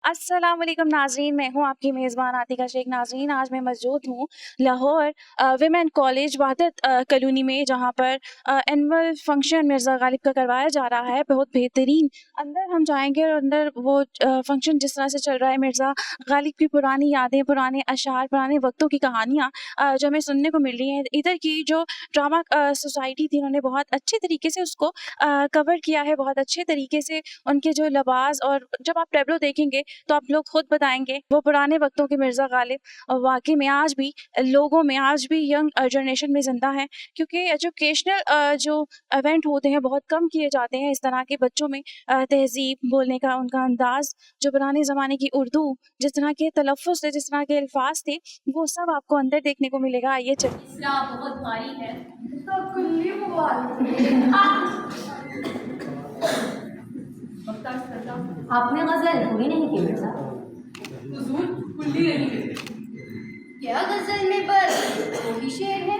अस्सलाम वालेकुम नाज़रीन, मैं हूँ आपकी मेज़बान आतिका शेख। नाज़रीन, आज मैं मौजूद हूँ लाहौर विमेन कॉलेज वहदत कॉलोनी में, जहाँ पर एनुअल फंक्शन मिर्ज़ा गालिब का करवाया जा रहा है। बहुत बेहतरीन, अंदर हम जाएंगे और अंदर वो फंक्शन जिस तरह से चल रहा है, मिर्ज़ा गालिब की पुरानी यादें, पुराने अशार, पुराने वक्तों की कहानियाँ जो हमें सुनने को मिल रही हैं। इधर की जो ड्रामा सोसाइटी थी, उन्होंने बहुत अच्छे तरीके से उसको कवर किया है, बहुत अच्छे तरीके से उनके जो लिबास, और जब आप टैब्लो देखेंगे तो आप लोग खुद बताएंगे वो पुराने वक्तों के मिर्ज़ा गालिब वाकई में आज भी लोगों में, आज भी यंग जनरेशन में ज़िंदा है। क्योंकि एजुकेशनल जो इवेंट होते हैं बहुत कम किए जाते हैं इस तरह के बच्चों में। तहज़ीब, बोलने का उनका अंदाज़, जो पुराने ज़माने की उर्दू, जिस तरह के तलफ़्फ़ुज़ थे, जिस तरह के अल्फाज थे, वो सब आपको अंदर देखने को मिलेगा। आइए चलिए। इसरा बहुत भारी है। आपने गजल पूरी नहीं की बेटा। हुजूर कुल्ली नहीं है। क्या गजल में बस वही शेर है,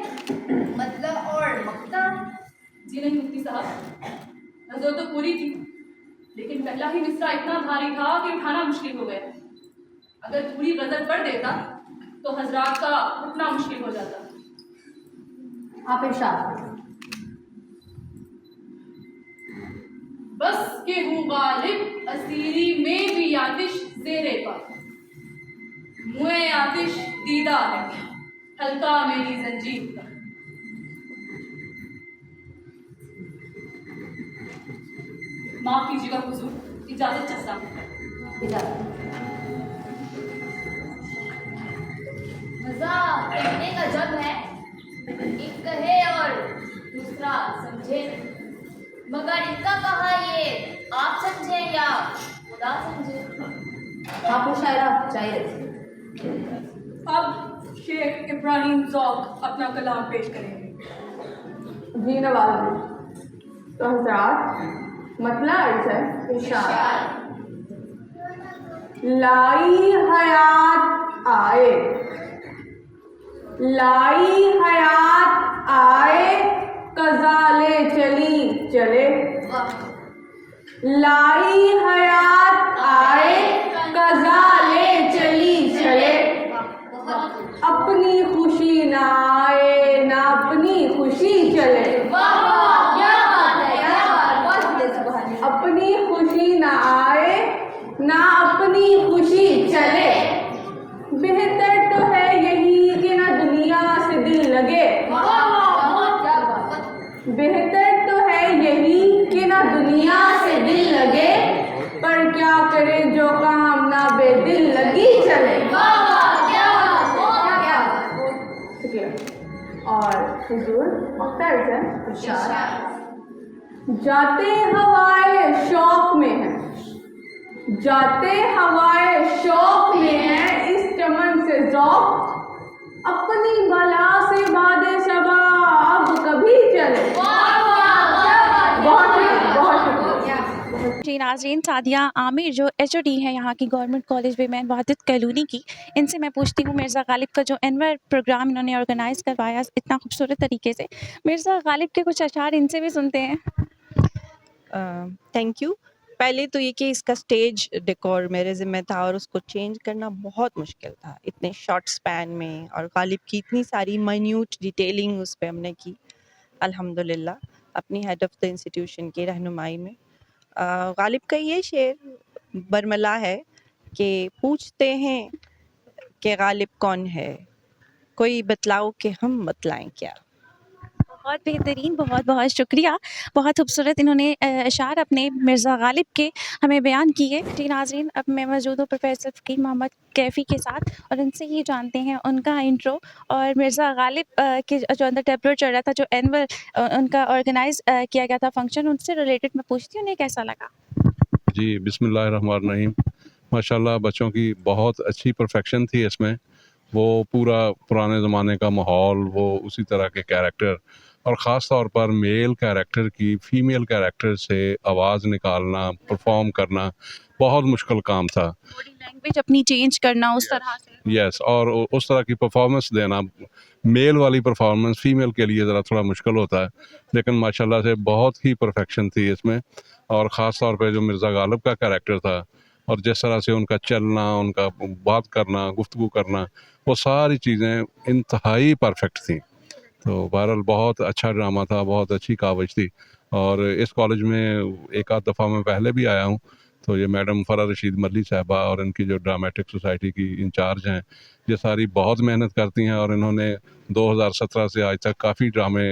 मतलब और मक्ता? जी नहीं मुफ्ती साहब, गजल तो पूरी थी, लेकिन पहला ही मिसरा इतना भारी था कि उठाना मुश्किल हो गया। अगर पूरी गजल पढ़ देता तो हजरात का उठना मुश्किल हो जाता। आप इरशाद। बस के हूँ गालिब असीरी में भी आतिश ज़ेरे पर, मुए आतिश दीदा है हल्का मेरी जंजीर का। माफ कीजिएगा हुजूर, इजाजत चाहता हूँ। इजाजत। मजा कहने का जब है, एक कहे और दूसरा समझे, मगर इनका कहा ये आप समझे या खुदा समझे। आप मुशायरा जारी रखिए। अब शेख इब्राहिम ज़ौक अपना कलाम पेश करेंगे। जी नवाज़। तो हज़रात, मतला अर्ज़ है इरशाद। लाई हयात आए, लाई हयात आए, कज़ाले चली चले। लाई हयात आए, कज़ाले चली चले। अपनी खुशी ना आए, ना अपनी खुशी चले। अपनी खुशी ना आए, ना अपनी खुशी चले। बेहतर तो है यही कि ना दुनिया से दिल लगे। बेहतर तो है यही कि ना दुनिया से दिल लगे, पर क्या करे जो काम ना बेदिल लगी चले। और हुजूर मख्तर है, जाते हवाए शौक में है, जाते हवाए शौक में है, इस चमन से ज़ौक़, अपनी बला से बादे सबा अब कभी चले। बहुत शुक्रिया। जी नाज़रीन, सादिया आमिर जो एचओडी है यहाँ की गवर्नमेंट कॉलेज विमेन वहदत कॉलोनी की, इनसे मैं पूछती हूँ मिर्ज़ा गालिब का जो एनुअल प्रोग्राम इन्होंने ऑर्गेनाइज़ करवाया इतना खूबसूरत तरीके से, मिर्ज़ा गालिब के कुछ अशार इनसे भी सुनते हैं। Thank you. पहले तो ये कि इसका स्टेज डेकोर मेरे ज़िम्मे था और उसको चेंज करना बहुत मुश्किल था इतने शॉर्ट स्पैन में, और गालिब की इतनी सारी माइन्यूट डिटेलिंग उस पे हमने की अल्हम्दुलिल्लाह अपनी हेड ऑफ़ द इंस्टीट्यूशन की रहनुमाई में। गालिब का ये शेर बरमला है कि पूछते हैं कि गालिब कौन है, कोई बतलाओ कि हम बतलाएं क्या। बहुत बेहतरीन, बहुत बहुत शुक्रिया। बहुत खूबसूरत इन्होंने अशार अपने मिर्ज़ा गालिब के हमें बयान किए। जी नाज़रीन, अब मैं मौजूद हूँ प्रोफेसर फ़कीर मोहम्मद कैफ़ी के साथ, और इनसे ही जानते हैं उनका इंट्रो और मिर्ज़ा गालिब के जो अंदर टैब्लो चल रहा था, जो एनुअल उनका ऑर्गेनाइज़ किया गया था फंक्शन, उनसे रिलेटेड मैं पूछती हूँ उन्हें कैसा लगा। जी बिस्मिल्लाहिर्रहमानिर्रहीम। माशाल्लाह बच्चों की बहुत अच्छी परफेक्शन थी इसमें। वो पूरा पुराने ज़माने का माहौल, वो उसी तरह के कैरेक्टर, और ख़ास तौर पर मेल कैरेक्टर की फ़ीमेल कैरेक्टर से आवाज़ निकालना, परफॉर्म करना बहुत मुश्किल काम था। बॉडी लैंग्वेज अपनी चेंज करना उस तरह से। यस, और उस तरह की परफॉर्मेंस देना, मेल वाली परफॉर्मेंस फ़ीमेल के लिए ज़रा थोड़ा मुश्किल होता है, लेकिन माशाल्लाह से बहुत ही परफेक्शन थी इसमें। और ख़ास तौर पे जो मिर्ज़ा गालिब का कैरेक्टर था, और जिस तरह से उनका चलना, उनका बात करना, गुफ्तगू करना, वो सारी चीज़ें इंतहाई परफेक्ट थी। तो बहरहाल बहुत अच्छा ड्रामा था, बहुत अच्छी कावज थी। और इस कॉलेज में एक आध दफ़ा मैं पहले भी आया हूँ। तो ये मैडम फ़रा रशीद मल्ली साहबा और इनकी जो ड्रामेटिक सोसाइटी की इंचार्ज हैं, ये सारी बहुत मेहनत करती हैं और इन्होंने 2017 से आज तक काफ़ी ड्रामे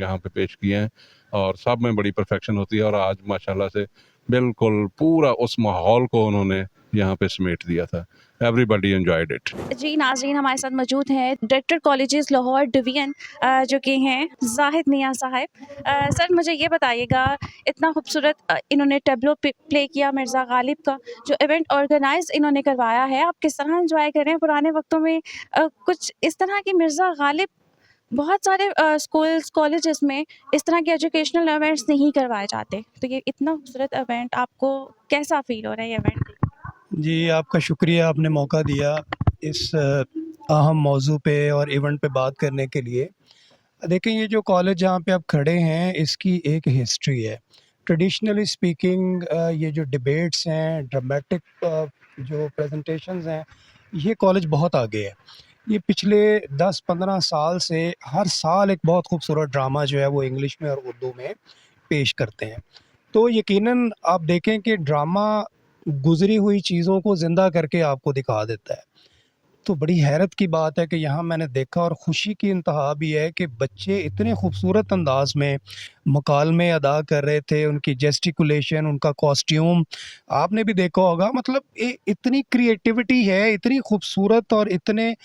यहाँ पे पेश किए हैं और सब में बड़ी परफेक्शन होती है। और आज माशाल्लाह से बिल्कुल पूरा उस माहौल को उन्होंने यहाँ पे समेट दिया था। Everybody enjoyed it. जी नाज़रीन, हमारे साथ मौजूद हैं डायरेक्टर कॉलेजेस लाहौर डिवीज़न जो कि हैं ज़ाहिद मियां साहब। सर मुझे ये बताइएगा, इतना खूबसूरत इन्होंने टैब्लो प्ले किया मिर्ज़ा गालिब का, जो इवेंट ऑर्गेनाइज इन्होंने करवाया है, आप किस तरह एंजॉय कर रहे हैं? पुराने वक्तों में कुछ इस तरह की मिर्ज़ा गालिब बहुत सारे स्कूल्स कॉलेजेस में इस तरह के एजुकेशनल इवेंट्स नहीं करवाए जाते, तो ये इतना खूबसूरत इवेंट, आपको कैसा फील हो रहा है ये इवेंट? जी, आपका शुक्रिया, आपने मौका दिया इस अहम मौजू पे और इवेंट पे बात करने के लिए। देखिए, ये जो कॉलेज जहाँ पे आप खड़े हैं, इसकी एक हिस्ट्री है। ट्रेडिशनली स्पीकिंग ये जो डिबेट्स हैं, ड्रामेटिक जो प्रेजेंटेशंस हैं, ये कॉलेज बहुत आगे है। ये पिछले 10-15 साल से हर साल एक बहुत खूबसूरत ड्रामा जो है वो इंग्लिश में और उर्दू में पेश करते हैं। तो यकीनन आप देखें कि ड्रामा गुज़री हुई चीज़ों को ज़िंदा करके आपको दिखा देता है। तो बड़ी हैरत की बात है कि यहाँ मैंने देखा और ख़ुशी की इंतहा भी है कि बच्चे इतने खूबसूरत अंदाज़ में मुकालमे अदा कर रहे थे, उनकी जेस्टिकुलेशन, उनका कॉस्ट्यूम आपने भी देखा होगा। मतलब इतनी क्रिएटिविटी है, इतनी खूबसूरत और इतने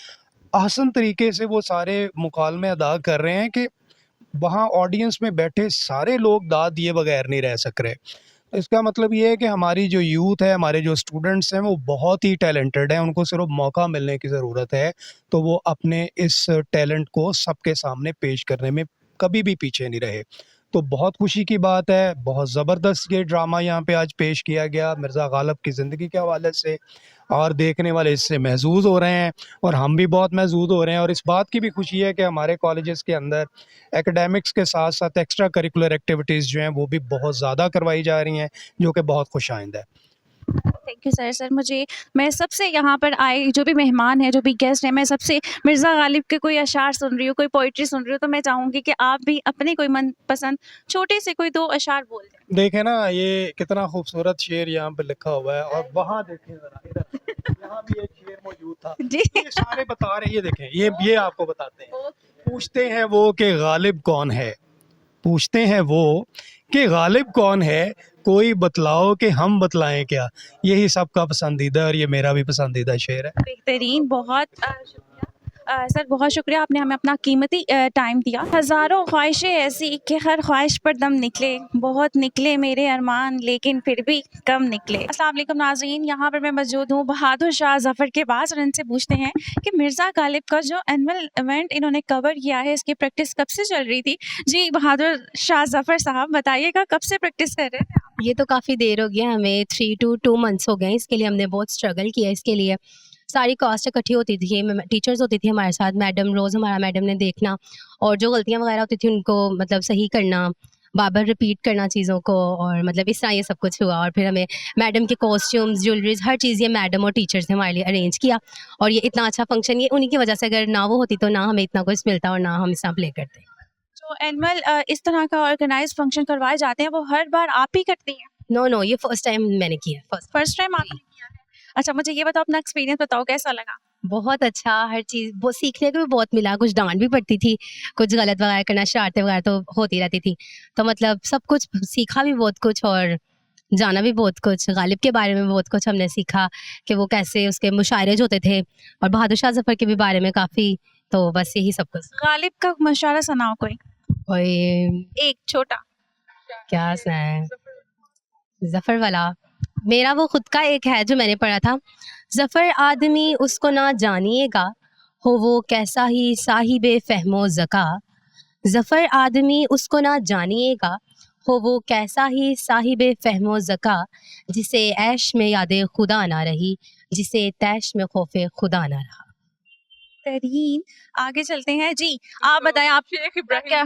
आसान तरीके से वो सारे मुकालमे अदा कर रहे हैं कि वहाँ ऑडियंस में बैठे सारे लोग दाद दिए बगैर नहीं रह सक रहे। इसका मतलब ये है कि हमारी जो यूथ है, हमारे जो स्टूडेंट्स हैं, वो बहुत ही टैलेंटेड हैं, उनको सिर्फ मौका मिलने की ज़रूरत है। तो वो अपने इस टैलेंट को सबके सामने पेश करने में कभी भी पीछे नहीं रहे। तो बहुत खुशी की बात है, बहुत ज़बरदस्त ये ड्रामा यहाँ पे आज पेश किया गया मिर्ज़ा गालिब की ज़िंदगी के हवाले से, और देखने वाले इससे महज़ूज़ हो रहे हैं और हम भी बहुत महज़ूज़ हो रहे हैं। और इस बात की भी खुशी है कि हमारे कॉलेजेस के अंदर एकेडमिक्स के साथ-साथ एक्स्ट्रा करिकुलर एक्टिविटीज़ जो हैं वो भी बहुत ज़्यादा करवाई जा रही हैं, जो कि बहुत खुशाइंद है। Thank you sir. सर मैं सबसे यहाँ पर आए जो भी मेहमान हैं, जो भी गेस्ट हैं, मैं सबसे मिर्ज़ा गालिब के कोई अशार सुन रही हूँ, कोई पोइट्री सुन रही हूँ, तो मैं चाहूँगी कि आप भी अपने कोई मनपसंद छोटे से कोई 2 अशार बोल दें। देखें ना, ये कितना खूबसूरत शेर यहाँ पे लिखा हुआ है और वहाँ देखें ज़रा, इधर यहाँ भी एक शेर मौजूद था। जी। ये सारे बता रहे हैं, ये देखें, ये आपको बताते हैं। पूछते हैं वो कि गालिब कौन है, पूछते हैं वो कि गालिब कौन है, कोई बतलाओ कि हम बतलाएं क्या। यही सबका पसंदीदा और ये मेरा भी पसंदीदा शेर है। बेहतरीन, बहुत शुक्रिया। सर बहुत शुक्रिया, आपने हमें अपना कीमती टाइम दिया। हज़ारों ख्वाहिशें ऐसी कि हर ख्वाहिश पर दम निकले, बहुत निकले मेरे अरमान लेकिन फिर भी कम निकले। अस्सलाम वालेकुम नाज़रीन, यहाँ पर मैं मौजूद हूँ बहादुर शाह ज़फ़र के पास और इनसे पूछते हैं कि मिर्ज़ा गालिब का जो एनुअल इवेंट इन्होंने कवर किया है, इसकी प्रैक्टिस कब से चल रही थी? जी बहादुर शाह ज़फ़र साहब, बताइएगा कब से प्रैक्टिस कर रहे थे? ये तो काफ़ी देर हो गया, हमें 3 to 2 मंथ्स हो गए। इसके लिए हमने बहुत स्ट्रगल किया। इसके लिए सारी कास्ट इकट्ठी होती थी, टीचर्स होती थी हमारे साथ, मैडम रोज़ हमारा मैडम ने देखना और जो गलतियाँ वगैरह होती थी उनको मतलब सही करना, बार-बार रिपीट करना चीज़ों को, और मतलब इस तरह ये सब कुछ हुआ। और फिर हमें मैडम के कॉस्ट्यूम्स, ज्वेलरीज, हर चीज़ ये मैडम और टीचर्स ने हमारे लिए अरेंज किया। और ये इतना अच्छा फंक्शन ये उन्हीं की वजह से, अगर ना वो होती तो ना हमें इतना कुछ मिलता और ना हम इस तरह प्ले करते। जो एनुअल इस तरह का ऑर्गेनाइज फंक्शन करवाए जाते हैं, वो हर बार आप ही करती हैं? नो, ये फर्स्ट टाइम मैंने किया है। फर्स्ट टाइम आपने किया है? अच्छा, मुझे ये बताओ, अपना एक्सपीरियंस बताओ, कैसा लगा? बहुत अच्छा, हर चीज़ वो सीखने को भी बहुत मिला। कुछ डांट भी पड़ती थी, कुछ गलत वगैरह करना, शरारतें वगैरह तो होती रहती थी। तो मतलब सब कुछ सीखा भी बहुत कुछ और जाना भी बहुत कुछ। गालिब के बारे में बहुत कुछ हमने सीखा कि वो कैसे उसके मुशायरे जो होते थे, और बहादुर शाह ज़फ़र के भी बारे में काफ़ी। तो बस यही सब कुछ। गालिब का मशारा सुनाओ कोई और ये एक छोटा। क्या सुनाए, ज़फ़र वाला मेरा वो खुद का एक है जो मैंने पढ़ा था। ज़फ़र आदमी उसको ना जानिएगा, हो वो कैसा ही साहिबे फ़हमो ज़का। ज़फ़र आदमी उसको ना जानिएगा, हो वो कैसा ही साहिबे फ़हमो ज़का। जिसे ऐश में यादे खुदा ना रही, जिसे तैश में खौफे खुदा ना रहा। तरीन, आगे चलते हैं जी। आप बताएं, आप शेख क्या?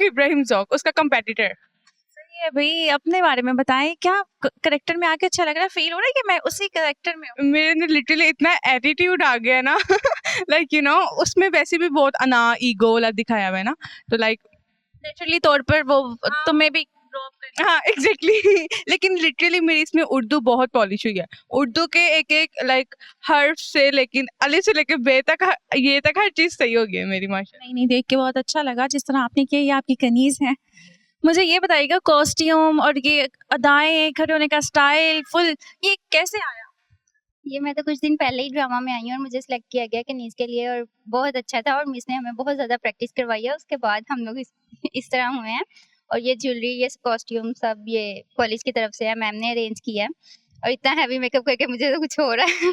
इब्राहिम ज़ौक़, उसका कंपेटिटर। है भाई, अपने बारे में बताएं, क्या करेक्टर में आके अच्छा लग रहा है, फील हो रहा है कि मैं उसी करेक्टर में हूँ? मेरे अंदर लिटरली इतना एटीट्यूड आ गया ना लाइक उसमें वैसे भी बहुत ईगो वाला दिखाया हुआ है ना, तो लाइक नेचुरली तौर पर वो तुम्हें भी ड्रॉप कर हाँ एग्जैक्टली लेकिन लिटरली मेरी इसमें उर्दू बहुत पॉलिश हुई है। उर्दू के एक एक लाइक हर्फ से लेकिन अली से लेके बे तक ये तक हर चीज़ सही हो गई है मेरी माशा। नहीं देख के बहुत अच्छा लगा जिस तरह आपने किया, ये आपकी कनीज हैं। मुझे ये बताइएगा, कॉस्ट्यूम और ये अदाएं, खड़े होने का स्टाइल फुल, ये कैसे आया? ये मैं तो कुछ दिन पहले ही ड्रामा में आई हूँ और मुझे सिलेक्ट किया गया कनीज़ के लिए, और बहुत अच्छा था और मिस ने हमें बहुत ज़्यादा प्रैक्टिस करवाई है, उसके बाद हम लोग इस तरह हुए हैं। और ये ज्वेलरी, ये कॉस्ट्यूम सब ये कॉलेज की तरफ से है, मैम ने अरेंज किया है। और इतना हैवी मेकअप करके मुझे तो कुछ हो रहा है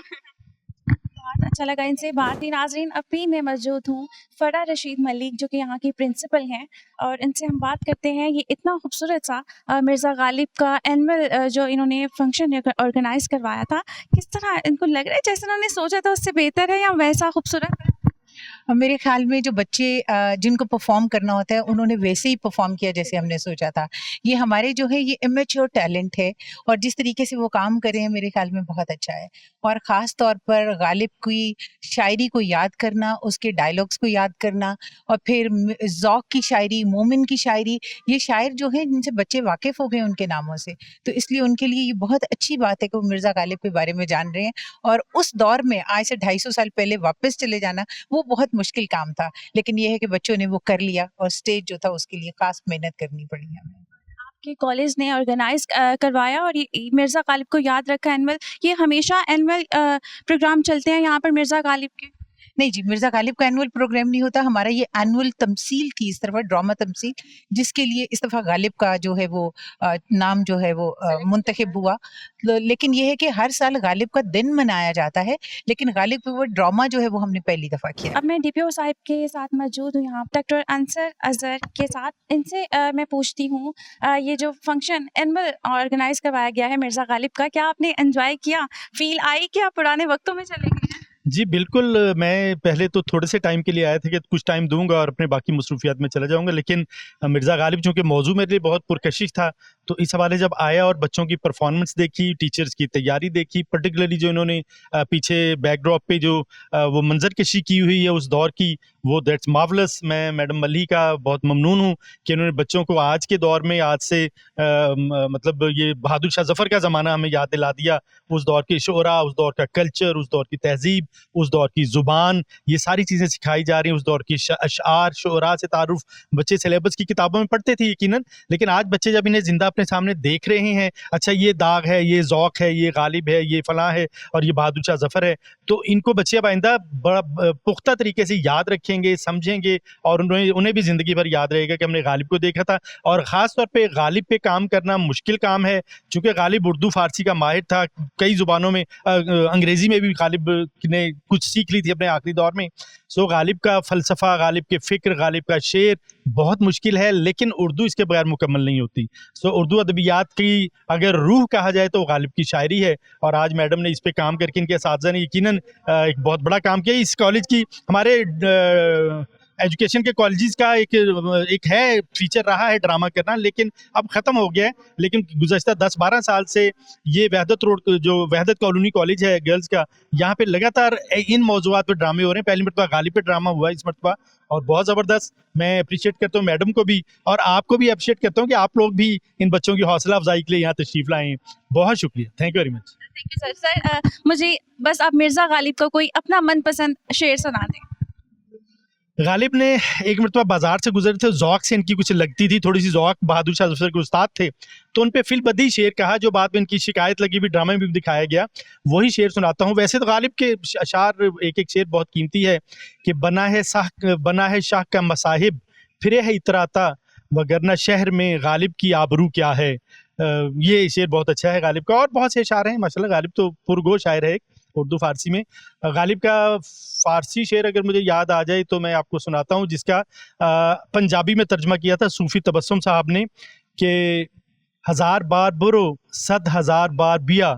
बहुत अच्छा लगा इनसे बात ही। नाजरीन, अभी मैं मौजूद हूँ फरा रशीद मलिक जो कि यहाँ की प्रिंसिपल हैं, और इनसे हम बात करते हैं ये इतना खूबसूरत सा मिर्ज़ा गालिब का एनुअल जो इन्होंने फंक्शन ऑर्गेनाइज करवाया था, किस तरह इनको लग रहा है जैसे उन्होंने सोचा था उससे बेहतर है या वैसा खूबसूरत है? मेरे ख्याल में जो बच्चे जिनको परफॉर्म करना होता है उन्होंने वैसे ही परफॉर्म किया जैसे हमने सोचा था। ये हमारे जो है ये इमेच्योर टैलेंट है और जिस तरीके से वो काम कर रहे हैं मेरे ख्याल में बहुत अच्छा है। और ख़ास तौर पर गालिब की शायरी को याद करना, उसके डायलॉग्स को याद करना और फिर ज़ौक़ की शायरी, मोमिन की शायरी, ये शायर जो हैं जिनसे बच्चे वाकिफ़ हो गए उनके नामों से, तो इसलिए उनके लिए ये बहुत अच्छी बात है कि वो मिर्ज़ा गालिब के बारे में जान रहे हैं। और उस दौर में आज से 250 साल पहले वापस चले जाना वो बहुत मुश्किल काम था, लेकिन ये है कि बच्चों ने वो कर लिया और स्टेज जो था उसके लिए खास मेहनत करनी पड़ी हमें। आपके कॉलेज ने ऑर्गेनाइज करवाया और ये मिर्ज़ा गालिब को याद रखा एनुअल, ये हमेशा एनुअल प्रोग्राम चलते हैं यहाँ पर मिर्ज़ा गालिब के? नहीं जी, मिर्ज़ा गालिब का एनुअल प्रोग्राम नहीं होता, हमारा ये एनुअल तमसील थी इस दफ़ा, ड्रामा तमसील, जिसके लिए इस दफ़ा गालिब का जो है वो नाम जो है वो मुंतखब हुआ। लेकिन ये है कि हर साल गालिब का दिन मनाया जाता है, लेकिन गालिब पे वो ड्रामा जो है वो हमने पहली दफ़ा किया। अब मैं डीपीओ साहिब के साथ मौजूद हूँ यहाँ, डॉक्टर अंसर अज़हर के साथ। इनसे मैं पूछती हूँ, ये जो फंक्शन एनुअल ऑर्गेनाइज करवाया गया है मिर्ज़ा गालिब का, क्या आपने एंजॉय किया, फील आई कि आप पुराने वक्तों में चले गए? जी बिल्कुल, मैं पहले तो थोड़े से टाइम के लिए आया था कि कुछ टाइम दूंगा और अपने बाकी मसरूफियात में चला जाऊंगा, लेकिन मिर्ज़ा गालिब चूँकि मौजू मेरे लिए बहुत पुरकशिश था, तो इस हवाले जब आया और बच्चों की परफॉर्मेंस देखी, टीचर्स की तैयारी देखी, पर्टिकुलरली जो इन्होंने पीछे बैकड्रॉप पे जो वो मंजर कशी की हुई है उस दौर की, वो दैट्स मार्वलस। मैं मैडम मल्ही का बहुत ममनून हूँ कि उन्होंने बच्चों को आज के दौर में, आज से मतलब ये बहादुर शाह ज़फ़र का ज़माना हमें याद दिला दिया, उस दौर के शोरा, उस दौर का कल्चर, उस दौर की तहज़ीब, उस दौर की ज़ुबान, ये सारी चीज़ें सिखाई जा रही हैं। उस दौर की अशआर, शुअरा से तारुफ बच्चे सिलेबस की किताबों में पढ़ते थे यकीनन, लेकिन आज बच्चे जब इन्हें ज़िंदा अपने सामने देख रहे हैं, अच्छा ये दाग है, ये ज़ौक़ है, ये गालिब है, ये फ़लाँ है और ये बहादुर शाह ज़फ़र है, तो इनको बच्चे अब आइंदा बड़ा पुख्ता तरीके से याद रखेंगे, समझेंगे और उन्हें भी ज़िंदगी भर याद रहेगा कि हमने गालिब को देखा था। और ख़ास तौर पे गालिब पे काम करना मुश्किल काम है, चूँकि गालिब उर्दू फ़ारसी का माहिर था, कई ज़ुबानों में, अंग्रेज़ी में भी गालिब ने कुछ सीख ली थी अपने आखिरी दौर में। सो गालिब का फ़लसफ़ा, गालिब के फ़िक्र, गालिब का शेर बहुत मुश्किल है, लेकिन उर्दू इसके बगैर मुकम्मल नहीं होती। सो उर्दू अदबियात की अगर रूह कहा जाए तो गालिब की शायरी है, और आज मैडम ने इस पे काम करके, इनके असातिज़ा ने यकीनन एक बहुत बड़ा काम किया। इस कॉलेज की, हमारे एजुकेशन के कॉलेजेस का एक है फीचर रहा है ड्रामा करना, लेकिन अब ख़त्म हो गया है। लेकिन गुज़श्ता 10-12 साल से ये वहदत रोड, जो वहदत कॉलोनी कॉलेज है गर्ल्स का, यहाँ पे लगातार इन मौज़ूआत पे ड्रामे हो रहे हैं। पहली मरतबा गालिब पे ड्रामा हुआ इस मरतबा और बहुत ज़बरदस्त। मैं अप्रिशिएट करता हूँ मैडम को भी, और आपको भी अप्रिशिएट करता हूँ कि आप लोग भी इन बच्चों की हौसला अफजाई के लिए यहाँ तशरीफ़ लाए हैं। बहुत शुक्रिया, thank you very much. Thank you sir. Sir मुझे बस आप मिर्ज़ा गालिब का कोई अपना मनपसंद शेर सुना दें। गालिब ने एक मरतबा बाजार से गुजरे थे, ज़ौक़ से इनकी कुछ लगती थी थोड़ी सी, ज़ौक़ बहादुर शाह ज़फ़र के उस्ताद थे, तो उन पे फिल बदी शेर कहा जो बाद में इनकी शिकायत लगी भी, ड्रामे में भी दिखाया गया। वही शेर सुनाता हूँ। वैसे तो गालिब के अशार एक एक शेर बहुत कीमती है कि बना है शाह का मसाहिब, फिरे है इतराता, वगरना शहर में गालिब की आबरू क्या है। ये शेर बहुत अच्छा है गालिब का, और बहुत से अशार हैं माशाल्लाह। गालिब तो पुरगो शायर है उर्दू फ़ारसी में। गालिब का फ़ारसी शेर अगर मुझे याद आ जाए तो मैं आपको सुनाता हूँ, जिसका पंजाबी में तर्जमा किया था सूफ़ी तबस्सुम साहब ने, कि 1000 बार बुरो 100,000 बार बिया,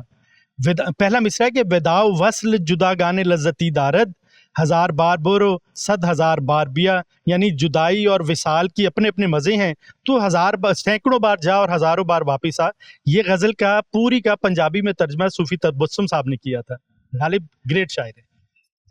पहला मिसरा है कि विदाओ वस्ल जुदा गाने लज्जती दारद, 1000 बार बोरो 100,000 बार बिया, यानी जुदाई और विसाल की अपने अपने मज़े हैं, तो सैकड़ों बार जा और हज़ारों बार वापस आ। ये गज़ल का पूरी का पंजाबी में तर्जमा सूफ़ी तबस्सुम साहब ने किया था। गालिब ग्रेट शायर है।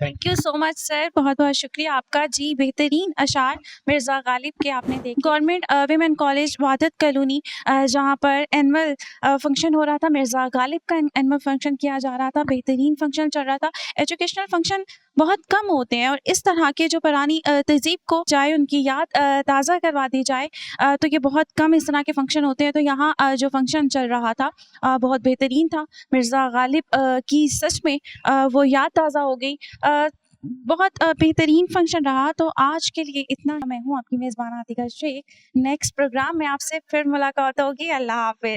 Thank you so much sir, बहुत बहुत शुक्रिया आपका जी। बेहतरीन अशार मिर्ज़ा गालिब के आपने देखे। Government women college Wahadat colony जहाँ पर एनुअल फंक्शन हो रहा था, मिर्ज़ा गालिब का एनुअल फंक्शन किया जा रहा था, बेहतरीन फंक्शन चल रहा था। एजुकेशनल फंक्शन बहुत कम होते हैं और इस तरह के जो पुरानी तहज़ीब को चाहे उनकी याद ताज़ा करवा दी जाए, तो ये बहुत कम इस तरह के फंक्शन होते हैं। तो यहाँ जो फंक्शन चल रहा था बहुत बेहतरीन था। मिर्ज़ा गालिब की सच में वो याद ताज़ा हो गई। बहुत बेहतरीन फंक्शन रहा। तो आज के लिए इतना। मैं हूँ आपकी मेज़बान आतिका शेख। नेक्स्ट प्रोग्राम में आपसे फिर मुलाकात होगी। अल्लाह हाफ़िज़।